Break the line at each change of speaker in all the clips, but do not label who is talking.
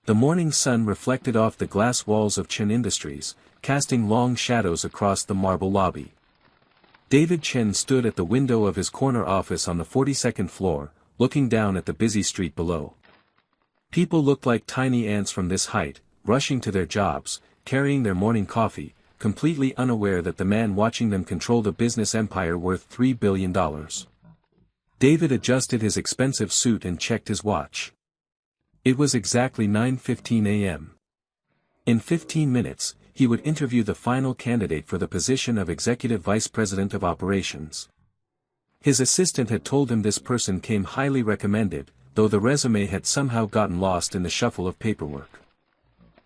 The morning sun reflected off the glass walls of Chen Industries, casting long shadows across the marble lobby. David Chen stood at the window of his corner office on the 42nd floor, looking down at the busy street below. People looked like tiny ants from this height, rushing to their jobs, carrying their morning coffee, completely unaware that the man watching them controlled a business empire worth $3 billion. David adjusted his expensive suit and checked his watch. It was exactly 9:15 a.m. In 15 minutes, he would interview the final candidate for the position of Executive Vice President of Operations. His assistant had told him this person came highly recommended, though the resume had somehow gotten lost in the shuffle of paperwork.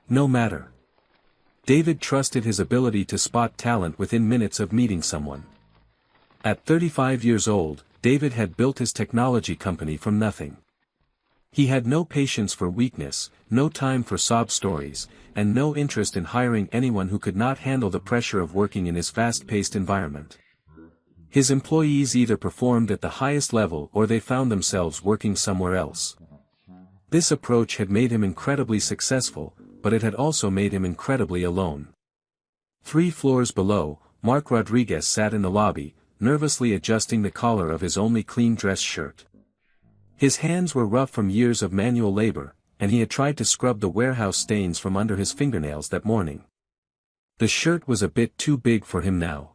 No matter. David trusted his ability to spot talent within minutes of meeting someone. At 35 years old, David had built his technology company from nothing. He had no patience for weakness, no time for sob stories, and no interest in hiring anyone who could not handle the pressure of working in his fast-paced environment. His employees either performed at the highest level or they found themselves working somewhere else. This approach had made him incredibly successful, but it had also made him incredibly alone. 3 floors below, Mark Rodriguez sat in the lobby, nervously adjusting the collar of his only clean dress shirt. His hands were rough from years of manual labor, and he had tried to scrub the warehouse stains from under his fingernails that morning. The shirt was a bit too big for him now.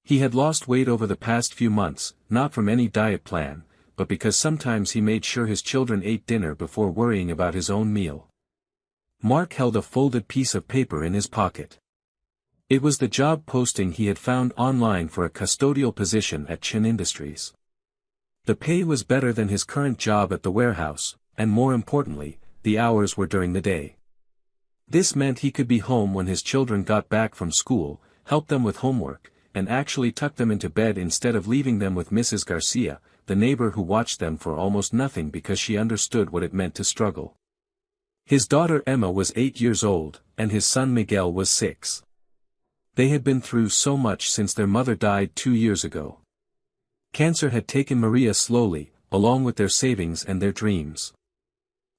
He had lost weight over the past few months, not from any diet plan, but because sometimes he made sure his children ate dinner before worrying about his own meal. Mark held a folded piece of paper in his pocket. It was the job posting he had found online for a custodial position at Chen Industries. The pay was better than his current job at the warehouse, and more importantly, the hours were during the day. This meant he could be home when his children got back from school, help them with homework, and actually tuck them into bed instead of leaving them with Mrs. Garcia, the neighbor who watched them for almost nothing because she understood what it meant to struggle. His daughter Emma was 8 years old, and his son Miguel was 6. They had been through so much since their mother died 2 years ago. Cancer had taken Maria slowly, along with their savings and their dreams.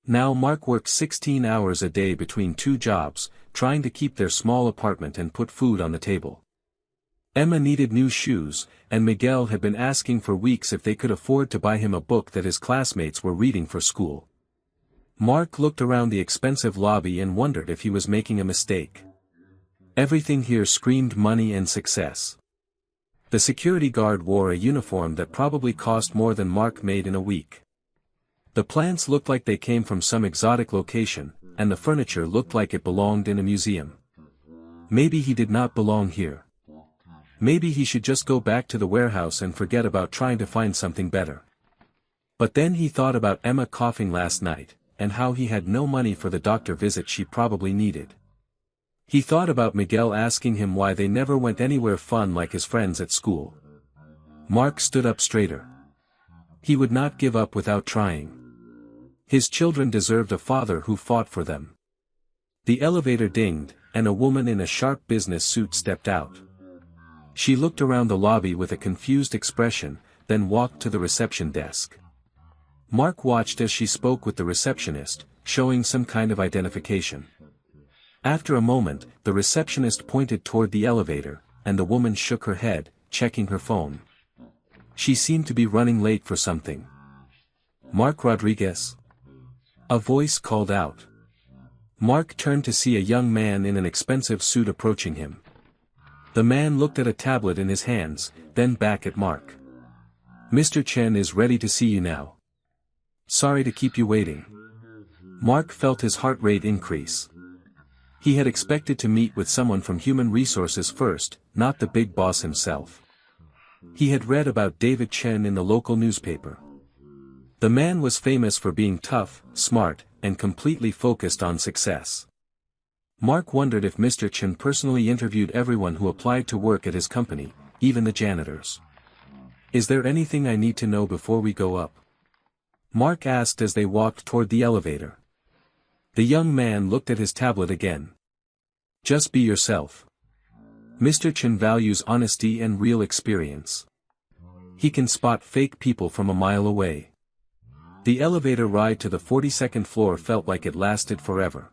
Now Mark worked 16 hours a day between 2 jobs, trying to keep their small apartment and put food on the table. Emma needed new shoes, and Miguel had been asking for weeks if they could afford to buy him a book that his classmates were reading for school. Mark looked around the expensive lobby and wondered if he was making a mistake. Everything here screamed money and success. The security guard wore a uniform that probably cost more than Mark made in a week. The plants looked like they came from some exotic location, and the furniture looked like it belonged in a museum. Maybe he did not belong here. Maybe he should just go back to the warehouse and forget about trying to find something better. But then he thought about Emma coughing last night, and how he had no money for the doctor visit she probably needed. He thought about Miguel asking him why they never went anywhere fun like his friends at school. Mark stood up straighter. He would not give up without trying. His children deserved a father who fought for them. The elevator dinged, and a woman in a sharp business suit stepped out. She looked around the lobby with a confused expression, then walked to the reception desk. Mark watched as she spoke with the receptionist, showing some kind of identification. After a moment, the receptionist pointed toward the elevator, and the woman shook her head, checking her phone. She seemed to be running late for something. "Mark Rodriguez?" A voice called out. Mark turned to see a young man in an expensive suit approaching him. The man looked at a tablet in his hands, then back at Mark. "Mr. Chen is ready to see you now. Sorry to keep you waiting." Mark felt his heart rate increase. He had expected to meet with someone from human resources first, not the big boss himself. He had read about David Chen in the local newspaper. The man was famous for being tough, smart, and completely focused on success. Mark wondered if Mr. Chen personally interviewed everyone who applied to work at his company, even the janitors. "Is there anything I need to know before we go up?" Mark asked as they walked toward the elevator. The young man looked at his tablet again. "Just be yourself. Mr. Chen values honesty and real experience. He can spot fake people from a mile away. The elevator ride to the 42nd floor felt like it lasted forever.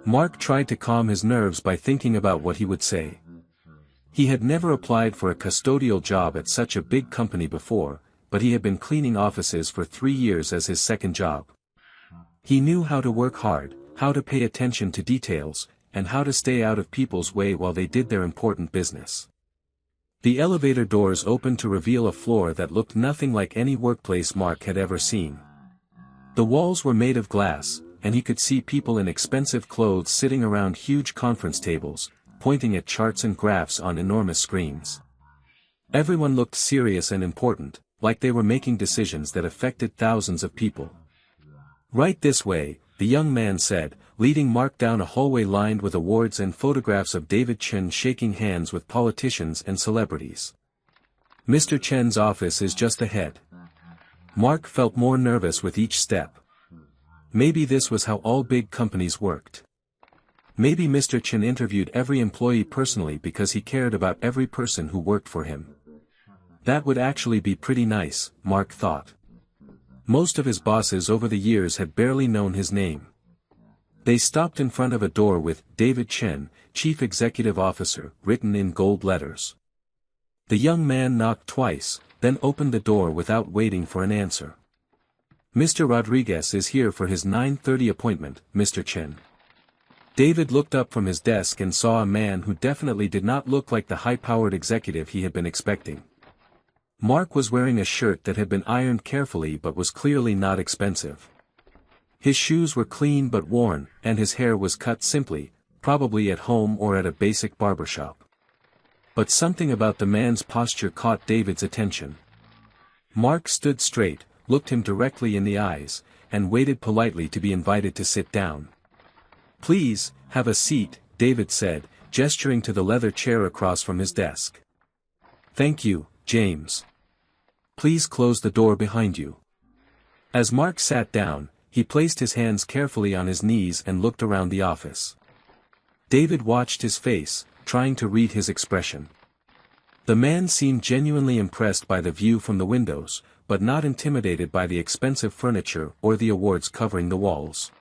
Mark tried to calm his nerves by thinking about what he would say. He had never applied for a custodial job at such a big company before, but he had been cleaning offices for 3 years as his second job. He knew how to work hard, how to pay attention to details, and how to stay out of people's way while they did their important business. The elevator doors opened to reveal a floor that looked nothing like any workplace Mark had ever seen. The walls were made of glass, and he could see people in expensive clothes sitting around huge conference tables, pointing at charts and graphs on enormous screens. Everyone looked serious and important, like they were making decisions that affected thousands of people. "Right this way," the young man said, leading Mark down a hallway lined with awards and photographs of David Chen shaking hands with politicians and celebrities. "Mr. Chen's office is just ahead." Mark felt more nervous with each step. Maybe this was how all big companies worked. Maybe Mr. Chen interviewed every employee personally because he cared about every person who worked for him. That would actually be pretty nice, Mark thought. Most of his bosses over the years had barely known his name. They stopped in front of a door with "David Chen, Chief Executive Officer," written in gold letters. The young man knocked twice, then opened the door without waiting for an answer. "Mr. Rodriguez is here for his 9:30 appointment, Mr. Chen." David looked up from his desk and saw a man who definitely did not look like the high-powered executive he had been expecting. Mark was wearing a shirt that had been ironed carefully but was clearly not expensive. His shoes were clean but worn, and his hair was cut simply, probably at home or at a basic barbershop. But something about the man's posture caught David's attention. Mark stood straight, looked him directly in the eyes, and waited politely to be invited to sit down. "Please, have a seat," David said, gesturing to the leather chair across from his desk. "Thank you, James. Please close the door behind you." As Mark sat down, he placed his hands carefully on his knees and looked around the office. David watched his face, trying to read his expression. The man seemed genuinely impressed by the view from the windows, but not intimidated by the expensive furniture or the awards covering the walls.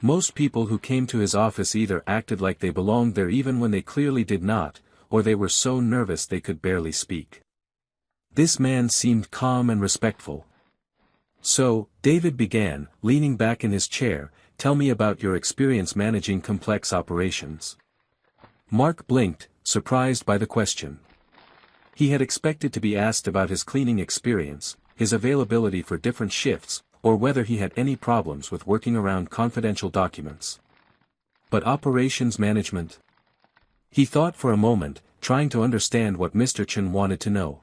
Most people who came to his office either acted like they belonged there even when they clearly did not, or they were so nervous they could barely speak. This man seemed calm and respectful. "So," David began, leaning back in his chair, "tell me about your experience managing complex operations." Mark blinked, surprised by the question. He had expected to be asked about his cleaning experience, his availability for different shifts, or whether he had any problems with working around confidential documents. But operations management? He thought for a moment, trying to understand what Mr. Chen wanted to know.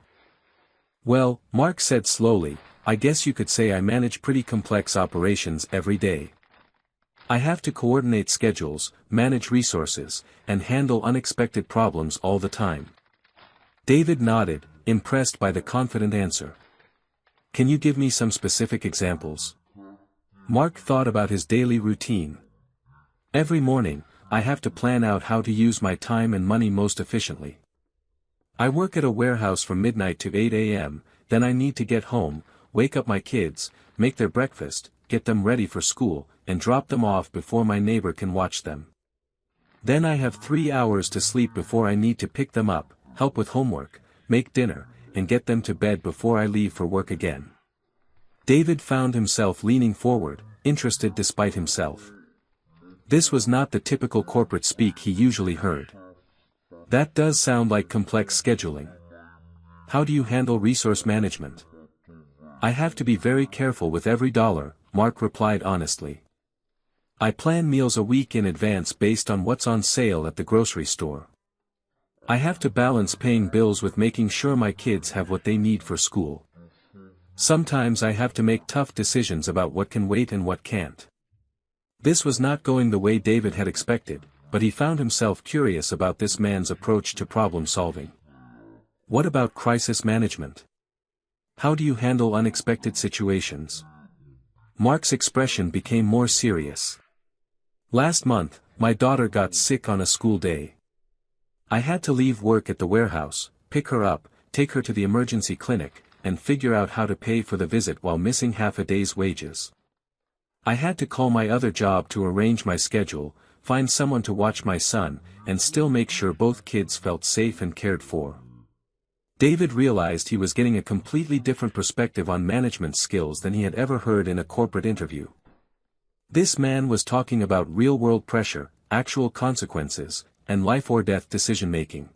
"Well," Mark said slowly, "I guess you could say I manage pretty complex operations every day. I have to coordinate schedules, manage resources, and handle unexpected problems all the time." David nodded, impressed by the confident answer. "Can you give me some specific examples?" Mark thought about his daily routine. "Every morning, I have to plan out how to use my time and money most efficiently. I work at a warehouse from midnight to 8 a.m., then I need to get home, wake up my kids, make their breakfast, get them ready for school, and drop them off before my neighbor can watch them. Then I have 3 hours to sleep before I need to pick them up, help with homework, make dinner, and get them to bed before I leave for work again." David found himself leaning forward, interested despite himself. This was not the typical corporate speak he usually heard. "That does sound like complex scheduling. How do you handle resource management?" "I have to be very careful with every dollar," Mark replied honestly. "I plan meals a week in advance based on what's on sale at the grocery store. I have to balance paying bills with making sure my kids have what they need for school. Sometimes I have to make tough decisions about what can wait and what can't." This was not going the way David had expected, but he found himself curious about this man's approach to problem solving. "What about crisis management? How do you handle unexpected situations?" Mark's expression became more serious. "Last month, my daughter got sick on a school day. I had to leave work at the warehouse, pick her up, take her to the emergency clinic, and figure out how to pay for the visit while missing half a day's wages. I had to call my other job to arrange my schedule, find someone to watch my son, and still make sure both kids felt safe and cared for. David realized he was getting a completely different perspective on management skills than he had ever heard in a corporate interview. This man was talking about real-world pressure, actual consequences, and life-or-death decision-making.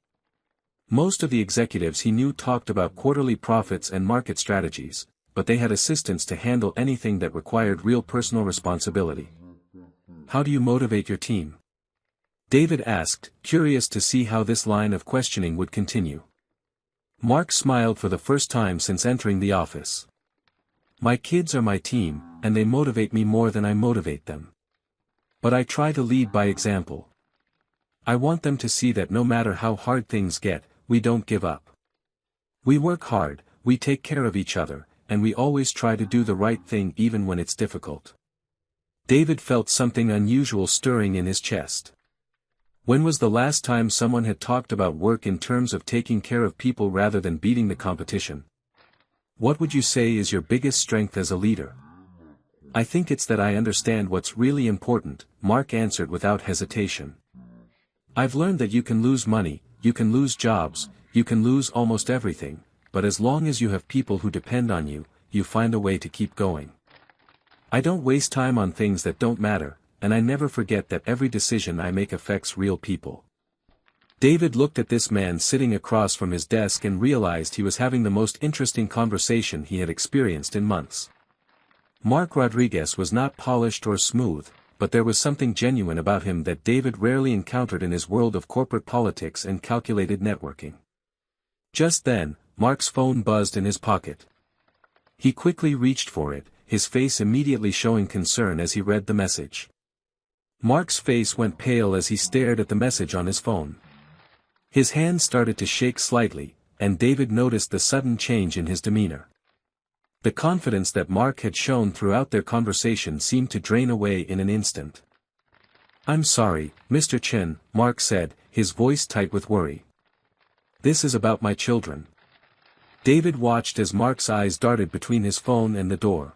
Most of the executives he knew talked about quarterly profits and market strategies, but they had assistants to handle anything that required real personal responsibility. How do you motivate your team? David asked, curious to see how this line of questioning would continue. Mark smiled for the first time since entering the office. My kids are my team, and they motivate me more than I motivate them. But I try to lead by example. I want them to see that no matter how hard things get, we don't give up. We work hard, we take care of each other, and we always try to do the right thing even when it's difficult. David felt something unusual stirring in his chest. When was the last time someone had talked about work in terms of taking care of people rather than beating the competition? What would you say is your biggest strength as a leader? I think it's that I understand what's really important, Mark answered without hesitation. I've learned that you can lose money, you can lose jobs, you can lose almost everything, but as long as you have people who depend on you, you find a way to keep going. I don't waste time on things that don't matter, and I never forget that every decision I make affects real people. David looked at this man sitting across from his desk and realized he was having the most interesting conversation he had experienced in months. Mark Rodriguez was not polished or smooth, but there was something genuine about him that David rarely encountered in his world of corporate politics and calculated networking. Just then, Mark's phone buzzed in his pocket. He quickly reached for it, his face immediately showing concern as he read the message. Mark's face went pale as he stared at the message on his phone. His hand started to shake slightly, and David noticed the sudden change in his demeanor. The confidence that Mark had shown throughout their conversation seemed to drain away in an instant. I'm sorry, Mr. Chen, Mark said, his voice tight with worry. This is about my children. David watched as Mark's eyes darted between his phone and the door.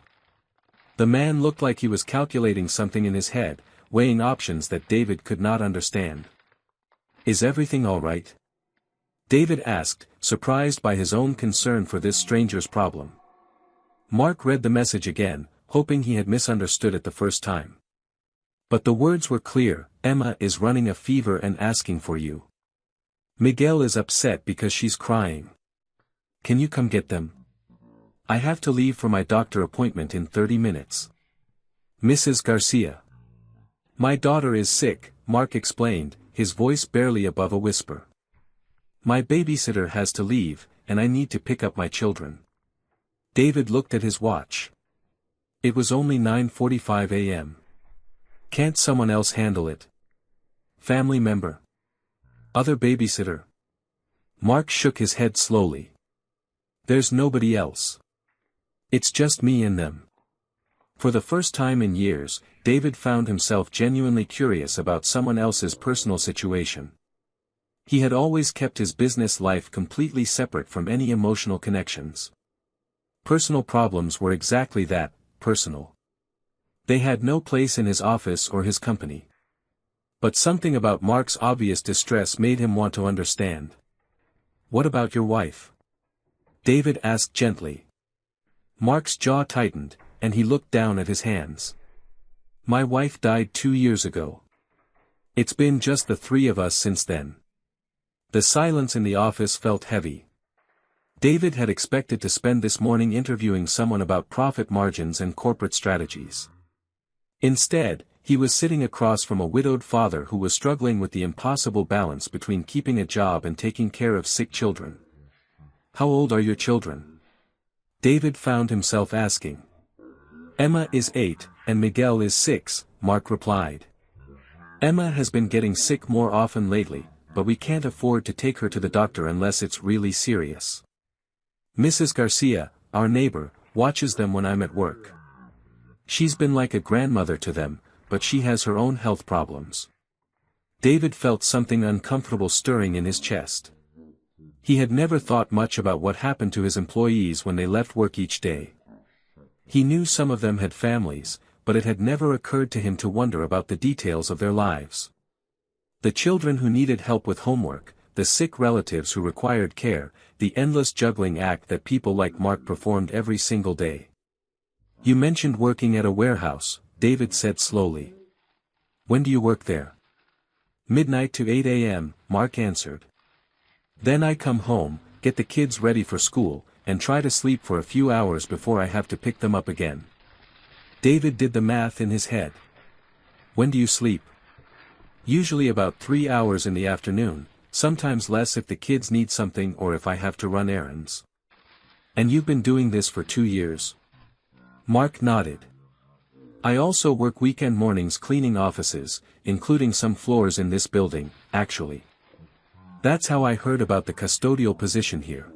The man looked like he was calculating something in his head, weighing options that David could not understand. Is everything all right? David asked, surprised by his own concern for this stranger's problem. Mark read the message again, hoping he had misunderstood it the first time. But the words were clear, Emma is running a fever and asking for you. Miguel is upset because she's crying. Can you come get them? I have to leave for my doctor appointment in 30 minutes. Mrs. Garcia. My daughter is sick, Mark explained, his voice barely above a whisper. My babysitter has to leave, and I need to pick up my children. David looked at his watch. It was only 9:45 a.m. Can't someone else handle it? Family member? Other babysitter? Mark shook his head slowly. There's nobody else. It's just me and them. For the first time in years, David found himself genuinely curious about someone else's personal situation. He had always kept his business life completely separate from any emotional connections. Personal problems were exactly that, personal. They had no place in his office or his company. But something about Mark's obvious distress made him want to understand. What about your wife? David asked gently. Mark's jaw tightened, and he looked down at his hands. My wife died 2 years ago. It's been just the three of us since then. The silence in the office felt heavy. David had expected to spend this morning interviewing someone about profit margins and corporate strategies. Instead, he was sitting across from a widowed father who was struggling with the impossible balance between keeping a job and taking care of sick children. How old are your children? David found himself asking. Emma is 8, and Miguel is 6, Mark replied. Emma has been getting sick more often lately, but we can't afford to take her to the doctor unless it's really serious. Mrs. Garcia, our neighbor, watches them when I'm at work. She's been like a grandmother to them, but she has her own health problems. David felt something uncomfortable stirring in his chest. He had never thought much about what happened to his employees when they left work each day. He knew some of them had families, but it had never occurred to him to wonder about the details of their lives. The children who needed help with homework, the sick relatives who required care, the endless juggling act that people like Mark performed every single day. "You mentioned working at a warehouse," David said slowly. "When do you work there?" "Midnight to 8 a.m., Mark answered. "Then I come home, get the kids ready for school, and try to sleep for a few hours before I have to pick them up again." David did the math in his head. "When do you sleep?" "Usually about 3 hours in the afternoon, sometimes less if the kids need something or if I have to run errands." "And you've been doing this for 2 years?" Mark nodded. "I also work weekend mornings cleaning offices, including some floors in this building, actually. That's how I heard about the custodial position here."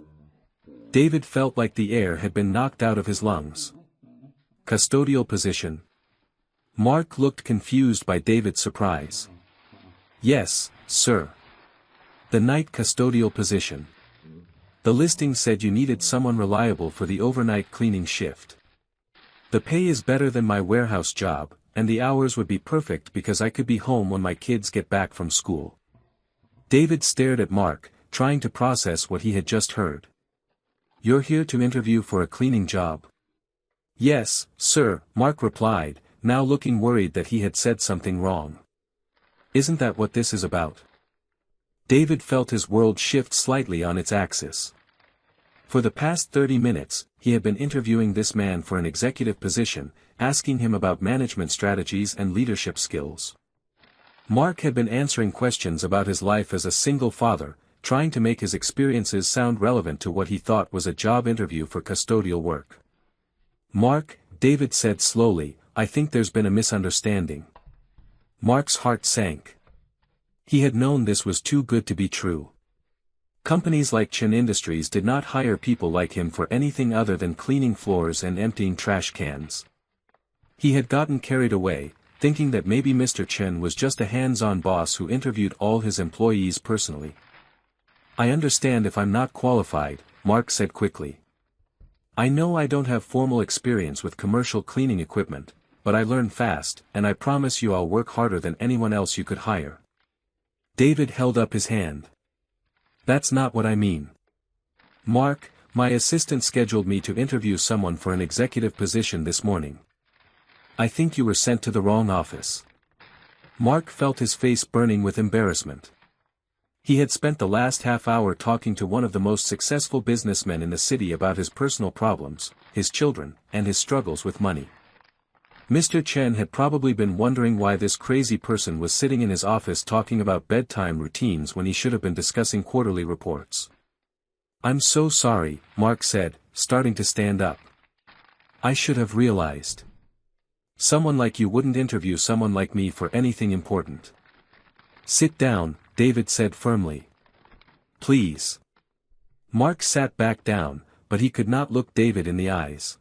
David felt like the air had been knocked out of his lungs. "Custodial position?" Mark looked confused by David's surprise. "Yes, sir. The night custodial position. The listing said you needed someone reliable for the overnight cleaning shift. The pay is better than my warehouse job, and the hours would be perfect because I could be home when my kids get back from school." David stared at Mark, trying to process what he had just heard. "You're here to interview for a cleaning job?" "Yes, sir," Mark replied, now looking worried that he had said something wrong. "Isn't that what this is about?" David felt his world shift slightly on its axis. For the past 30 minutes, he had been interviewing this man for an executive position, asking him about management strategies and leadership skills. Mark had been answering questions about his life as a single father, trying to make his experiences sound relevant to what he thought was a job interview for custodial work. "Mark," David said slowly, "I think there's been a misunderstanding." Mark's heart sank. He had known this was too good to be true. Companies like Chen Industries did not hire people like him for anything other than cleaning floors and emptying trash cans. He had gotten carried away, thinking that maybe Mr. Chen was just a hands-on boss who interviewed all his employees personally. "I understand if I'm not qualified," Mark said quickly. "I know I don't have formal experience with commercial cleaning equipment, but I learn fast, and I promise you I'll work harder than anyone else you could hire." David held up his hand. "That's not what I mean. Mark, my assistant scheduled me to interview someone for an executive position this morning. I think you were sent to the wrong office." Mark felt his face burning with embarrassment. He had spent the last half hour talking to one of the most successful businessmen in the city about his personal problems, his children, and his struggles with money. Mr. Chen had probably been wondering why this crazy person was sitting in his office talking about bedtime routines when he should have been discussing quarterly reports. "I'm so sorry," Mark said, starting to stand up. "I should have realized. Someone like you wouldn't interview someone like me for anything important." "Sit down," David said firmly. "Please." Mark sat back down, but he could not look David in the eyes.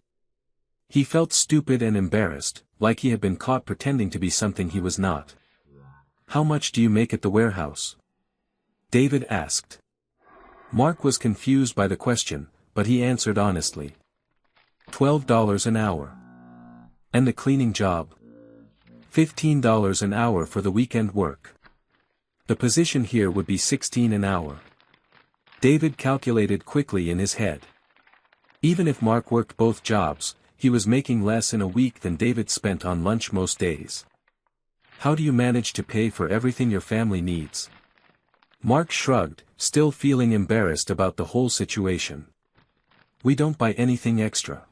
He felt stupid and embarrassed, like he had been caught pretending to be something he was not. "How much do you make at the warehouse?" David asked. Mark was confused by the question, but he answered honestly. $12 an hour. "And the cleaning job?" $15 an hour for the weekend work. The position here would be $16 an hour. David calculated quickly in his head. Even if Mark worked both jobs, he was making less in a week than David spent on lunch most days. "How do you manage to pay for everything your family needs?" Mark shrugged, still feeling embarrassed about the whole situation. "We don't buy anything extra.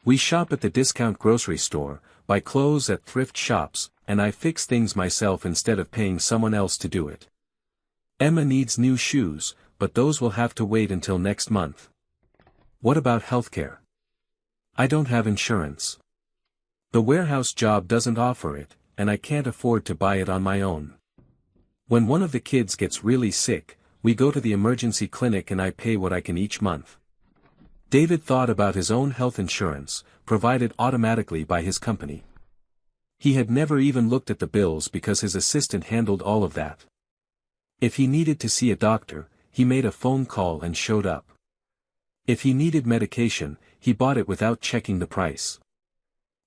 We shop at the discount grocery store, buy clothes at thrift shops, and I fix things myself instead of paying someone else to do it. Emma needs new shoes, but those will have to wait until next month." "What about healthcare?" "I don't have insurance. The warehouse job doesn't offer it, and I can't afford to buy it on my own. When one of the kids gets really sick, we go to the emergency clinic and I pay what I can each month." David thought about his own health insurance, provided automatically by his company. He had never even looked at the bills because his assistant handled all of that. If he needed to see a doctor, he made a phone call and showed up. If he needed medication, he bought it without checking the price.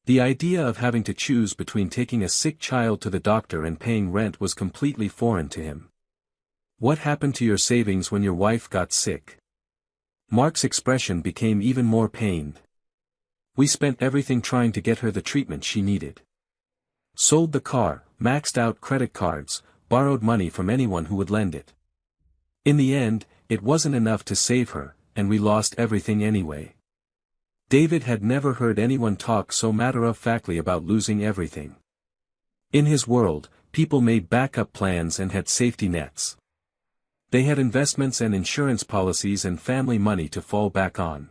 The idea of having to choose between taking a sick child to the doctor and paying rent was completely foreign to him. What happened to your savings when your wife got sick? Mark's expression became even more pained. We spent everything trying to get her the treatment she needed. Sold the car, maxed out credit cards, borrowed money from anyone who would lend it. In the end, it wasn't enough to save her, and we lost everything anyway. David had never heard anyone talk so matter-of-factly about losing everything. In his world, people made backup plans and had safety nets. They had investments and insurance policies and family money to fall back on.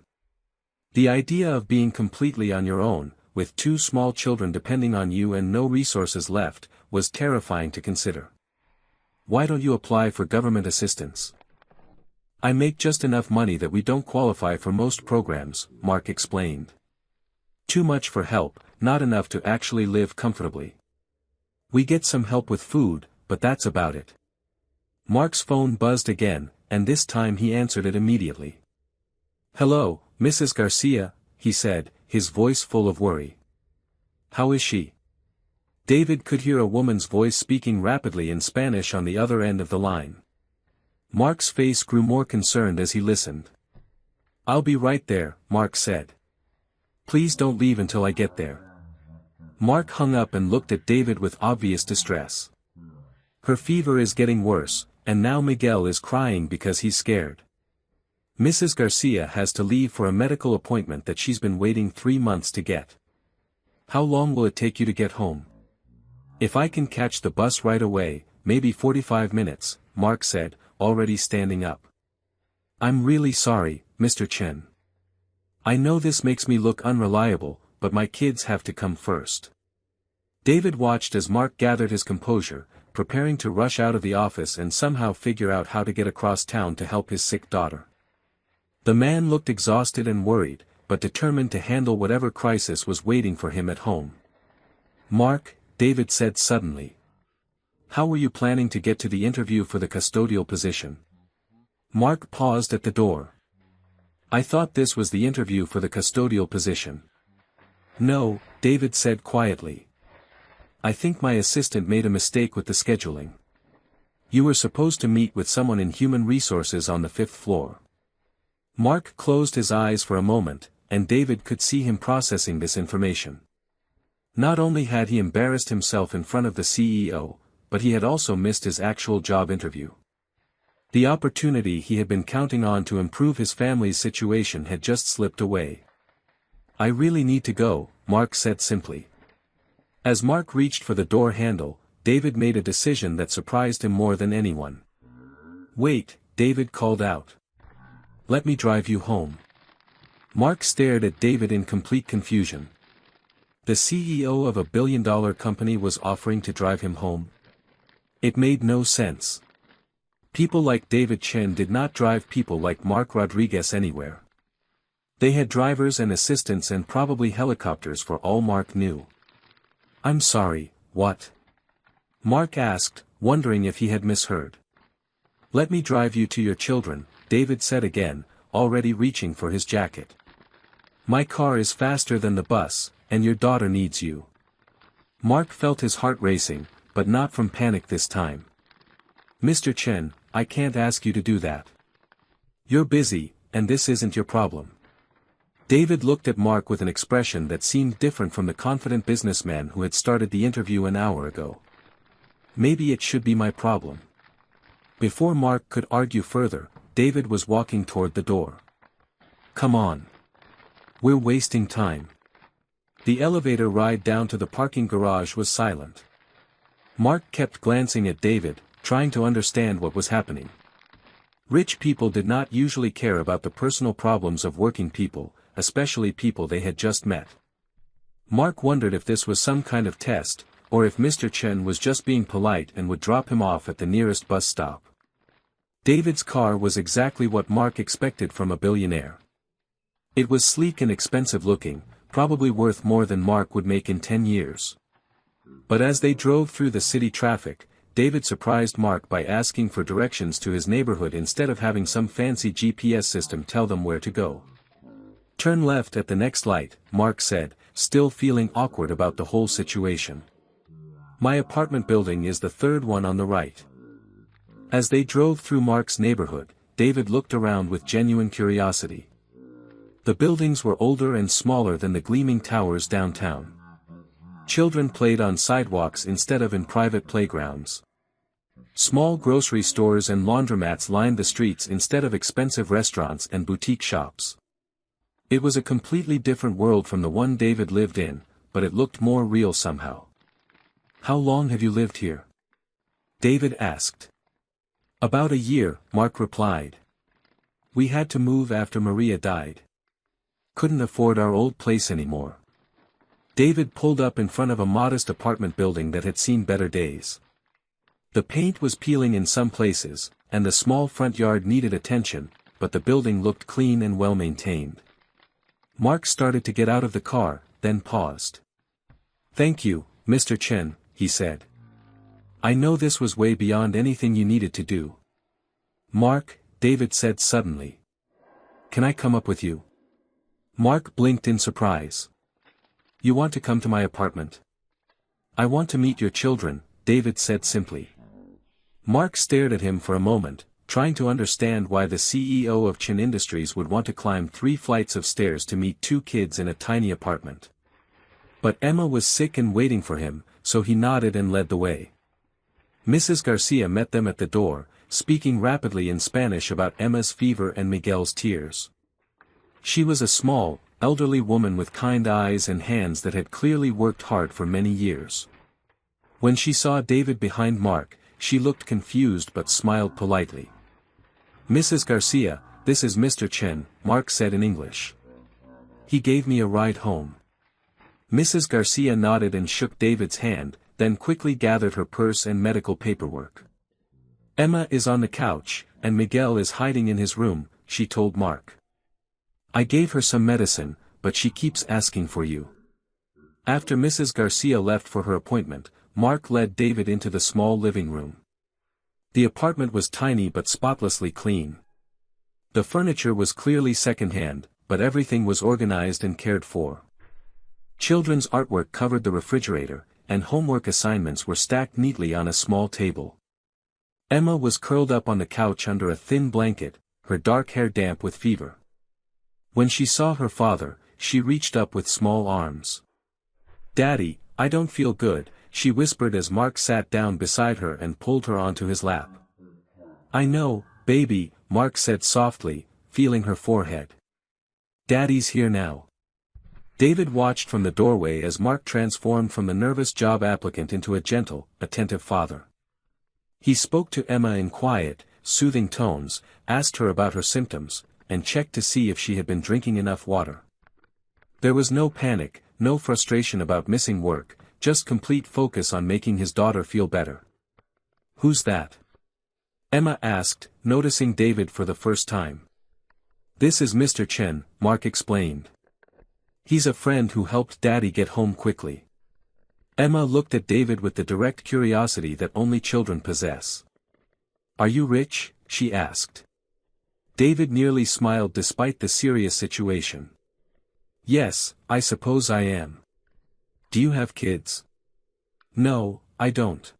The idea of being completely on your own, with 2 small children depending on you and no resources left, was terrifying to consider. Why don't you apply for government assistance? I make just enough money that we don't qualify for most programs, Mark explained. Too much for help, not enough to actually live comfortably. We get some help with food, but that's about it. Mark's phone buzzed again, and this time he answered it immediately. Hello, Mrs. Garcia, he said, his voice full of worry. How is she? David could hear a woman's voice speaking rapidly in Spanish on the other end of the line. Mark's face grew more concerned as he listened. I'll be right there, Mark said. Please don't leave until I get there. Mark hung up and looked at David with obvious distress. Her fever is getting worse, and now Miguel is crying because he's scared. Mrs. Garcia has to leave for a medical appointment that she's been waiting 3 months to get. How long will it take you to get home? If I can catch the bus right away, maybe 45 minutes, Mark said, already standing up. I'm really sorry, Mr. Chen. I know this makes me look unreliable, but my kids have to come first. David watched as Mark gathered his composure, preparing to rush out of the office and somehow figure out how to get across town to help his sick daughter. The man looked exhausted and worried, but determined to handle whatever crisis was waiting for him at home. Mark, David said suddenly. How were you planning to get to the interview for the custodial position? Mark paused at the door. I thought this was the interview for the custodial position. No, David said quietly. I think my assistant made a mistake with the scheduling. You were supposed to meet with someone in human resources on the 5th floor. Mark closed his eyes for a moment, and David could see him processing this information. Not only had he embarrassed himself in front of the CEO, but he had also missed his actual job interview. The opportunity he had been counting on to improve his family's situation had just slipped away. I really need to go, Mark said simply. As Mark reached for the door handle, David made a decision that surprised him more than anyone. Wait, David called out. Let me drive you home. Mark stared at David in complete confusion. The CEO of a billion-dollar company was offering to drive him home? It made no sense. People like David Chen did not drive people like Mark Rodriguez anywhere. They had drivers and assistants and probably helicopters for all Mark knew. I'm sorry, what? Mark asked, wondering if he had misheard. Let me drive you to your children, David said again, already reaching for his jacket. My car is faster than the bus, and your daughter needs you. Mark felt his heart racing, but not from panic this time. Mr. Chen, I can't ask you to do that. You're busy, and this isn't your problem. David looked at Mark with an expression that seemed different from the confident businessman who had started the interview an hour ago. Maybe it should be my problem. Before Mark could argue further, David was walking toward the door. Come on. We're wasting time. The elevator ride down to the parking garage was silent. Mark kept glancing at David, trying to understand what was happening. Rich people did not usually care about the personal problems of working people, especially people they had just met. Mark wondered if this was some kind of test, or if Mr. Chen was just being polite and would drop him off at the nearest bus stop. David's car was exactly what Mark expected from a billionaire. It was sleek and expensive looking, probably worth more than Mark would make in 10 years. But as they drove through the city traffic, David surprised Mark by asking for directions to his neighborhood instead of having some fancy GPS system tell them where to go. "Turn left at the next light," Mark said, still feeling awkward about the whole situation. "My apartment building is the third one on the right." As they drove through Mark's neighborhood, David looked around with genuine curiosity. The buildings were older and smaller than the gleaming towers downtown. Children played on sidewalks instead of in private playgrounds. Small grocery stores and laundromats lined the streets instead of expensive restaurants and boutique shops. It was a completely different world from the one David lived in, but it looked more real somehow. "How long have you lived here?" David asked. "About a year," Mark replied. "We had to move after Maria died. Couldn't afford our old place anymore." David pulled up in front of a modest apartment building that had seen better days. The paint was peeling in some places, and the small front yard needed attention, but the building looked clean and well maintained. Mark started to get out of the car, then paused. "Thank you, Mr. Chen," he said. "I know this was way beyond anything you needed to do." "Mark," David said suddenly. "Can I come up with you?" Mark blinked in surprise. "You want to come to my apartment?" "I want to meet your children," David said simply. Mark stared at him for a moment, trying to understand why the CEO of Chen Industries would want to climb 3 flights of stairs to meet 2 kids in a tiny apartment. But Emma was sick and waiting for him, so he nodded and led the way. Mrs. Garcia met them at the door, speaking rapidly in Spanish about Emma's fever and Miguel's tears. She was a small, elderly woman with kind eyes and hands that had clearly worked hard for many years. When she saw David behind Mark, she looked confused but smiled politely. "Mrs. Garcia, this is Mr. Chen," Mark said in English. "He gave me a ride home." Mrs. Garcia nodded and shook David's hand, then quickly gathered her purse and medical paperwork. "Emma is on the couch, and Miguel is hiding in his room," she told Mark. "I gave her some medicine, but she keeps asking for you." After Mrs. Garcia left for her appointment, Mark led David into the small living room. The apartment was tiny but spotlessly clean. The furniture was clearly secondhand, but everything was organized and cared for. Children's artwork covered the refrigerator, and homework assignments were stacked neatly on a small table. Emma was curled up on the couch under a thin blanket, her dark hair damp with fever. When she saw her father, she reached up with small arms. "Daddy, I don't feel good," she whispered as Mark sat down beside her and pulled her onto his lap. "I know, baby," Mark said softly, feeling her forehead. "Daddy's here now." David watched from the doorway as Mark transformed from the nervous job applicant into a gentle, attentive father. He spoke to Emma in quiet, soothing tones, asked her about her symptoms, and checked to see if she had been drinking enough water. There was no panic, no frustration about missing work, just complete focus on making his daughter feel better. "Who's that?" Emma asked, noticing David for the first time. "This is Mr. Chen," Mark explained. "He's a friend who helped Daddy get home quickly." Emma looked at David with the direct curiosity that only children possess. "Are you rich?" she asked. David nearly smiled despite the serious situation. "Yes, I suppose I am." "Do you have kids?" "No, I don't."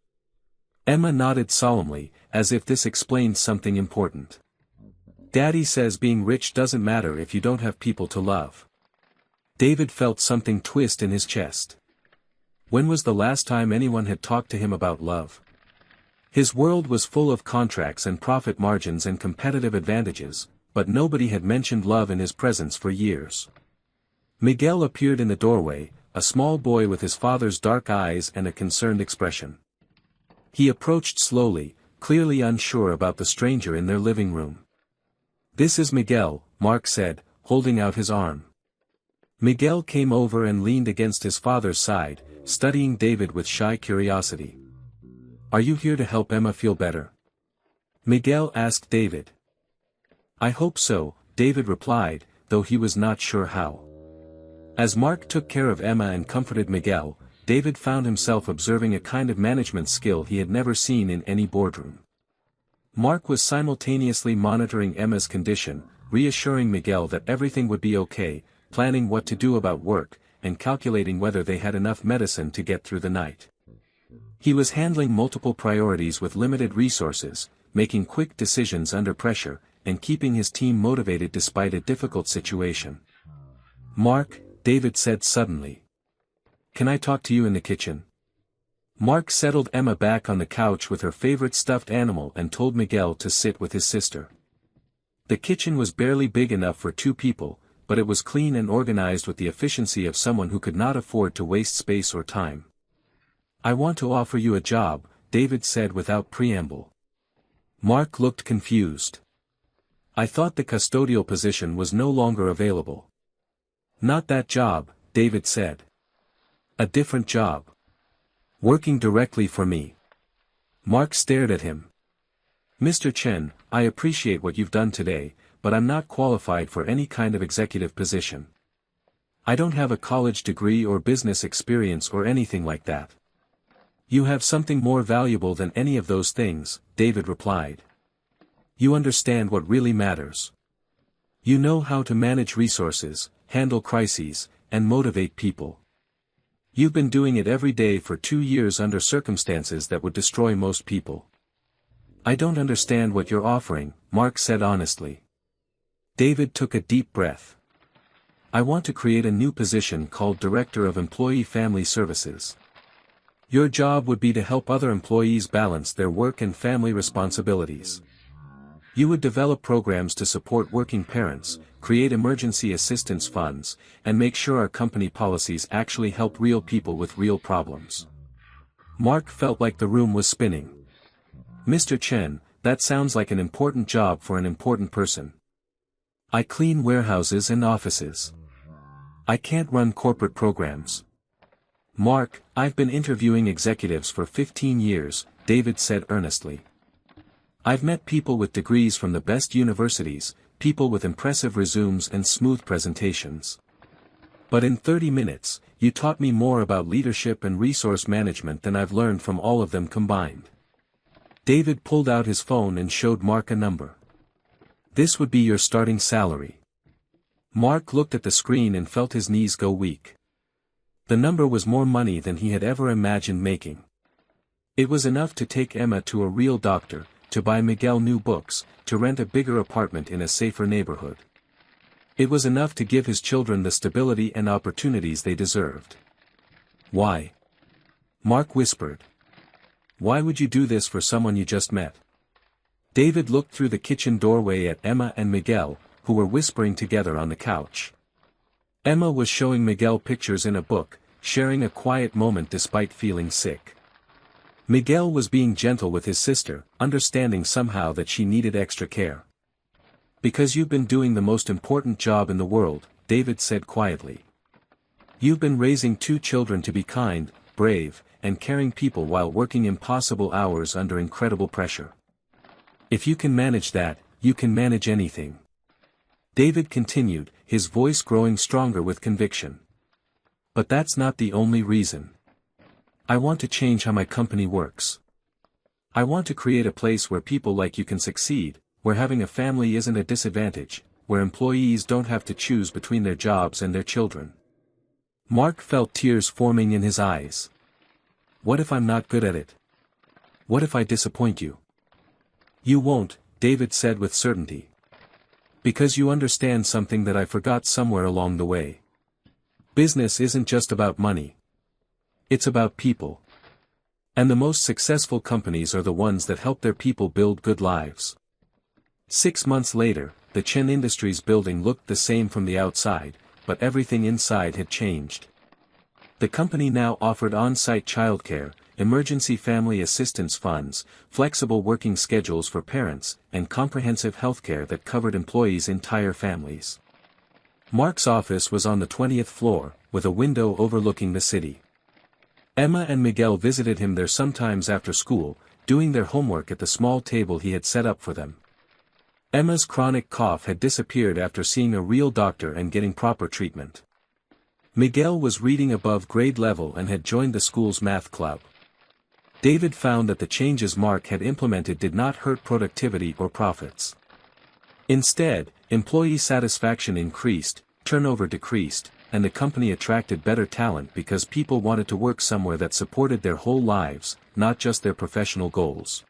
Emma nodded solemnly, as if this explained something important. "Daddy says being rich doesn't matter if you don't have people to love." David felt something twist in his chest. When was the last time anyone had talked to him about love? His world was full of contracts and profit margins and competitive advantages, but nobody had mentioned love in his presence for years. Miguel appeared in the doorway, a small boy with his father's dark eyes and a concerned expression. He approached slowly, clearly unsure about the stranger in their living room. "This is Miguel," Mark said, holding out his arm. Miguel came over and leaned against his father's side, studying David with shy curiosity. "Are you here to help Emma feel better?" Miguel asked David. "I hope so," David replied, though he was not sure how. As Mark took care of Emma and comforted Miguel, David found himself observing a kind of management skill he had never seen in any boardroom. Mark was simultaneously monitoring Emma's condition, reassuring Miguel that everything would be okay, planning what to do about work, and calculating whether they had enough medicine to get through the night. He was handling multiple priorities with limited resources, making quick decisions under pressure, and keeping his team motivated despite a difficult situation. "Mark," David said suddenly. "Can I talk to you in the kitchen?" Mark settled Emma back on the couch with her favorite stuffed animal and told Miguel to sit with his sister. The kitchen was barely big enough for 2 people, but it was clean and organized with the efficiency of someone who could not afford to waste space or time. "I want to offer you a job," David said without preamble. Mark looked confused. "I thought the custodial position was no longer available." "Not that job," David said. "A different job. Working directly for me." Mark stared at him. "Mr. Chen, I appreciate what you've done today, but I'm not qualified for any kind of executive position. I don't have a college degree or business experience or anything like that." "You have something more valuable than any of those things," David replied. "You understand what really matters. You know how to manage resources, handle crises, and motivate people. You've been doing it every day for 2 years under circumstances that would destroy most people." "I don't understand what you're offering," Mark said honestly. David took a deep breath. "I want to create a new position called Director of Employee Family Services. Your job would be to help other employees balance their work and family responsibilities. You would develop programs to support working parents, create emergency assistance funds, and make sure our company policies actually help real people with real problems." Mark felt like the room was spinning. "Mr. Chen, that sounds like an important job for an important person. I clean warehouses and offices. I can't run corporate programs." "Mark, I've been interviewing executives for 15 years, David said earnestly. "I've met people with degrees from the best universities, people with impressive resumes and smooth presentations. But in 30 minutes, you taught me more about leadership and resource management than I've learned from all of them combined." David pulled out his phone and showed Mark a number. "This would be your starting salary." Mark looked at the screen and felt his knees go weak. The number was more money than he had ever imagined making. It was enough to take Emma to a real doctor, to buy Miguel new books, to rent a bigger apartment in a safer neighborhood. It was enough to give his children the stability and opportunities they deserved. "Why?" Mark whispered. "Why would you do this for someone you just met?" David looked through the kitchen doorway at Emma and Miguel, who were whispering together on the couch. Emma was showing Miguel pictures in a book, sharing a quiet moment despite feeling sick. Miguel was being gentle with his sister, understanding somehow that she needed extra care. "Because you've been doing the most important job in the world," David said quietly. "You've been raising 2 children to be kind, brave, and caring people while working impossible hours under incredible pressure. If you can manage that, you can manage anything." David continued, his voice growing stronger with conviction. "But that's not the only reason. I want to change how my company works. I want to create a place where people like you can succeed, where having a family isn't a disadvantage, where employees don't have to choose between their jobs and their children." Mark felt tears forming in his eyes. "What if I'm not good at it? What if I disappoint you?" "You won't," David said with certainty. "Because you understand something that I forgot somewhere along the way. Business isn't just about money. It's about people. And the most successful companies are the ones that help their people build good lives." 6 months later, the Chen Industries building looked the same from the outside, but everything inside had changed. The company now offered on-site childcare, emergency family assistance funds, flexible working schedules for parents, and comprehensive healthcare that covered employees' entire families. Mark's office was on the 20th floor, with a window overlooking the city. Emma and Miguel visited him there sometimes after school, doing their homework at the small table he had set up for them. Emma's chronic cough had disappeared after seeing a real doctor and getting proper treatment. Miguel was reading above grade level and had joined the school's math club. David found that the changes Mark had implemented did not hurt productivity or profits. Instead, employee satisfaction increased, turnover decreased, and the company attracted better talent because people wanted to work somewhere that supported their whole lives, not just their professional goals.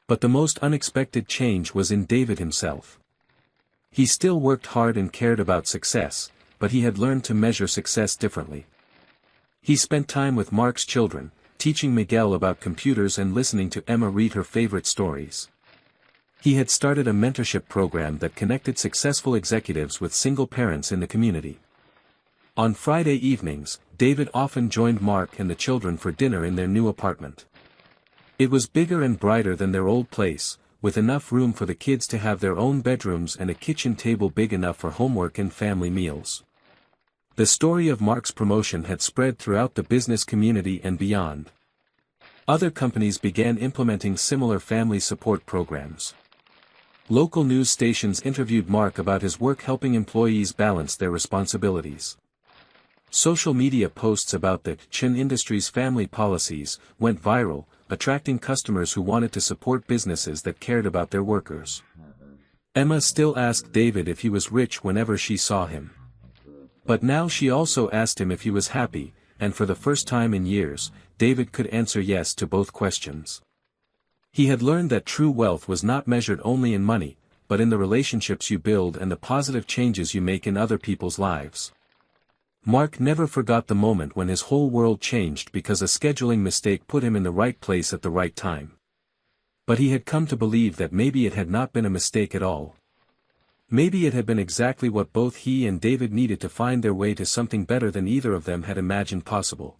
But the most unexpected change was in David himself. He still worked hard and cared about success, but he had learned to measure success differently. He spent time with Mark's children, teaching Miguel about computers and listening to Emma read her favorite stories. He had started a mentorship program that connected successful executives with single parents in the community. On Friday evenings, David often joined Mark and the children for dinner in their new apartment. It was bigger and brighter than their old place, with enough room for the kids to have their own bedrooms and a kitchen table big enough for homework and family meals. The story of Mark's promotion had spread throughout the business community and beyond. Other companies began implementing similar family support programs. Local news stations interviewed Mark about his work helping employees balance their responsibilities. Social media posts about the Chin Industries family policies went viral, attracting customers who wanted to support businesses that cared about their workers. Emma still asked David if he was rich whenever she saw him. But now she also asked him if he was happy, and for the first time in years, David could answer yes to both questions. He had learned that true wealth was not measured only in money, but in the relationships you build and the positive changes you make in other people's lives. Mark never forgot the moment when his whole world changed because a scheduling mistake put him in the right place at the right time. But he had come to believe that maybe it had not been a mistake at all. Maybe it had been exactly what both he and David needed to find their way to something better than either of them had imagined possible.